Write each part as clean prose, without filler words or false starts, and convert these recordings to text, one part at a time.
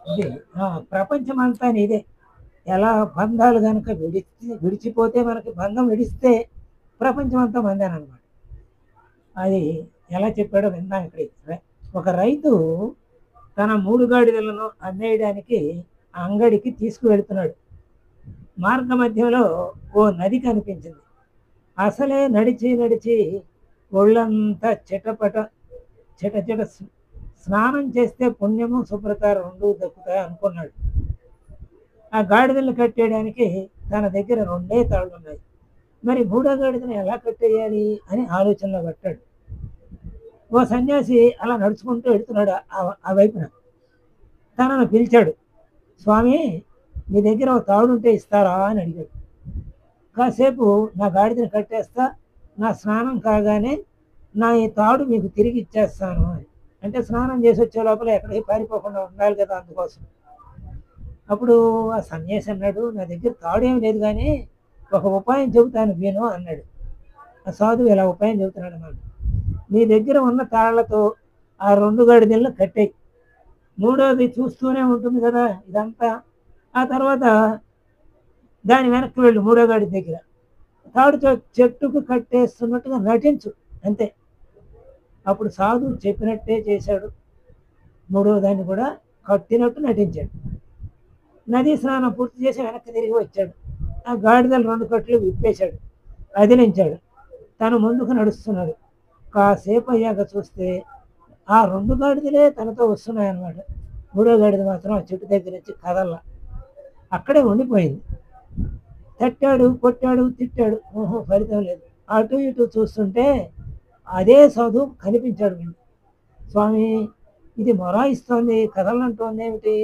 ఇది ప్రపంచం అంతా ఇదే. ఎలా బంధాలు గనక విడిచిపోతే మనకి బంధం విడిస్తే ప్రపంచం అంతా మందేననమాట. అది ఎలా చెప్పాడో విందాం ఇక్కడ. ఒక రైతు తన 3 గాడిదలను అమ్మేయడానికి అంగడికి తీసుకువెళ్తున్నాడు. మార్గ మధ్యంలో ఓ నది కనిపించింది. అసలే నడిచి నడిచి ఒళ్ళంతా చిటపట చిటచిట స్నానం చేస్తే పుణ్యము శుభ్రత రెండూ దక్కుతాయి అనుకున్నాడు. ఆ గాడిదలను కట్టేయడానికి తన దగ్గర 2 తాళ్ళున్నాయి. మరి 3వ గాడిదను ఎలా కట్టేయాలి అని ఆలోచనలో పట్టాడు. ఓ సన్యాసి అలా నడుచుకుంటూ వెళ్తున్నాడు ఆ వైపున. తనను పిలిచాడు. స్వామి, మీ దగ్గర ఒక తాడుంటే ఇస్తారా అని అడిగాడు. కాసేపు నా గాడిదను కట్టేస్తా, నా స్నానం కాగానే నా ఈ తాడు మీకు తిరిగి ఇచ్చేస్తాను అని. అంటే స్నానం చేసి వచ్చే లోపల ఎక్కడికి పారిపోకుండా ఉండాలి కదా, అందుకోసం. అప్పుడు ఆ సన్యాసి అన్నాడు, నా దగ్గర తాడు ఏమి లేదు కానీ ఒక ఉపాయం చెబుతాను విను అన్నాడు. ఆ సాధువు ఇలా ఉపాయం చెబుతున్నాడు అన్నమాట. నీ దగ్గర ఉన్న తాళ్లతో ఆ 2 గాడిదలను కట్టేయి. 3వది చూస్తూనే ఉంటుంది కదా ఇదంతా. ఆ తర్వాత దాని వెనక్కి వెళ్ళు 3వ గాడి దగ్గర. తాడుతో చెట్టుకు కట్టేస్తున్నట్టుగా నటించు, అంతే. అప్పుడు సాధువు చెప్పినట్టే చేశాడు. 3వ దాన్ని కూడా కట్టినట్టు నటించాడు. నదీ స్నానం పూర్తి చేసి వెనక్కి తిరిగి వచ్చాడు. ఆ గాడిదలు 2 కట్లు విప్పేశాడు, అదిలించాడు. తను ముందుకు నడుస్తున్నాడు. కాసేపు అయ్యాక చూస్తే ఆ 2 గాడిదలే తనతో వస్తున్నాయన్నమాట. 3వ గాడిద మాత్రం ఆ చెట్టు దగ్గర నుంచి కదల్లా, అక్కడే ఉండిపోయింది. తట్టాడు, కొట్టాడు, తిట్టాడు, ఓహో ఫలితం లేదు. అటు ఇటు చూస్తుంటే అదే సాధువు కనిపించాడు వీడు. స్వామి, ఇది మొరాయిస్తోంది, కదలంటోంది ఏమిటి?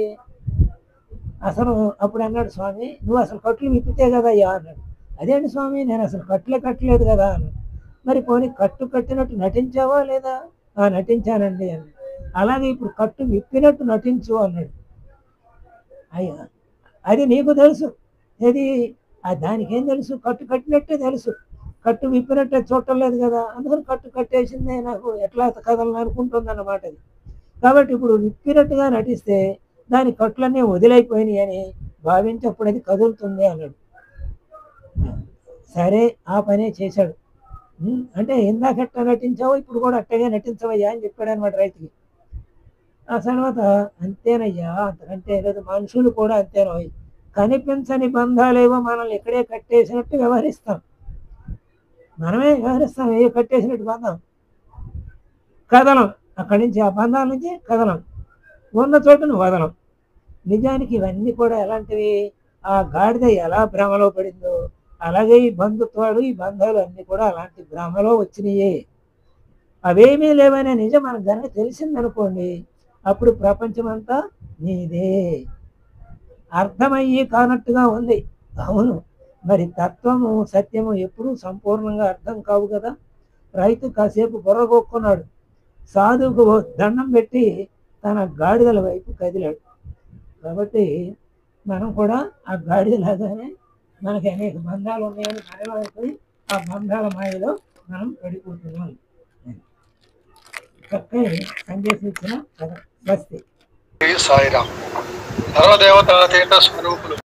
అసలు అప్పుడు అన్నాడు, స్వామి నువ్వు అసలు కట్లు విప్పితే కదయ్యా అన్నాడు. అదేంటి స్వామి, నేను అసలు కట్లే కట్టలేదు కదా అన్నాడు. మరి పోనీ కట్టు కట్టినట్టు నటించావా లేదా? నటించానండి అన్నాడు. అలాగే ఇప్పుడు కట్టు విప్పినట్టు నటించు అన్నాడు. అయ్యా, అది నీకు తెలుసు, ఏది దానికి ఏం తెలుసు? కట్టు కట్టినట్టే తెలుసు, కట్టు విప్పినట్టే చూడటం లేదు కదా, అందుకని కట్టు కట్టేసిందే, నాకు ఎట్లా కదలని అనుకుంటుంది అన్నమాట అది. కాబట్టి ఇప్పుడు విప్పినట్టుగా నటిస్తే దాని కట్లన్నీ వదిలైపోయినాయి అని భావించి అప్పుడు అది కదులుతుంది అన్నాడు. సరే, ఆ పనే చేశాడు. అంటే ఇందాక ఎట్లా నటించావో ఇప్పుడు కూడా అట్టగే నటించవయ్యా అని చెప్పాడు అనమాట రైతుకి. ఆ తర్వాత అంతేనయ్యా, అంతకంటే లేదు, మనుషులు కూడా అంతేనో, కనిపించని బంధాలేవో మనల్ని ఇక్కడే కట్టేసినట్టు వ్యవహరిస్తాం. మనమే వ్యవహరిస్తాం ఏ కట్టేసినట్టు బంధం. కదలం, అక్కడి నుంచి ఆ బంధాల నుంచి కదలం, ఉన్న చోటును వదలం. నిజానికి ఇవన్నీ కూడా ఎలాంటివి? ఆ గాడిద ఎలా భ్రమలో పడిందో అలాగే ఈ బంధుత్వాలు, ఈ బంధాలు అన్నీ కూడా అలాంటి భ్రమలో వచ్చినాయే. అవేమీ లేవనే నిజం మనకు కనుక తెలిసిందనుకోండి, అప్పుడు ప్రపంచం అంతా నీదే. అర్థమయ్యి కానట్టుగా ఉంది, అవును. మరి తత్వము, సత్యము ఎప్పుడూ సంపూర్ణంగా అర్థం కావు కదా. రైతు కాసేపు బుర్రగొక్కున్నాడు. సాధువుకు దండం పెట్టి తన గాడిదల వైపు కదిలాడు. కాబట్టి మనం కూడా ఆ గాడిదలాగానే మనకి అనేక బంధాలు ఉన్నాయని మనలో అయిపోయి ఆ బంధాల మాయలో మనం పడిపోతున్నాం. చక్కని సందేశం ఇచ్చిన స్వస్తి. సాయిరామ్. సర్వదేవతా తీర్థ స్వరూపులు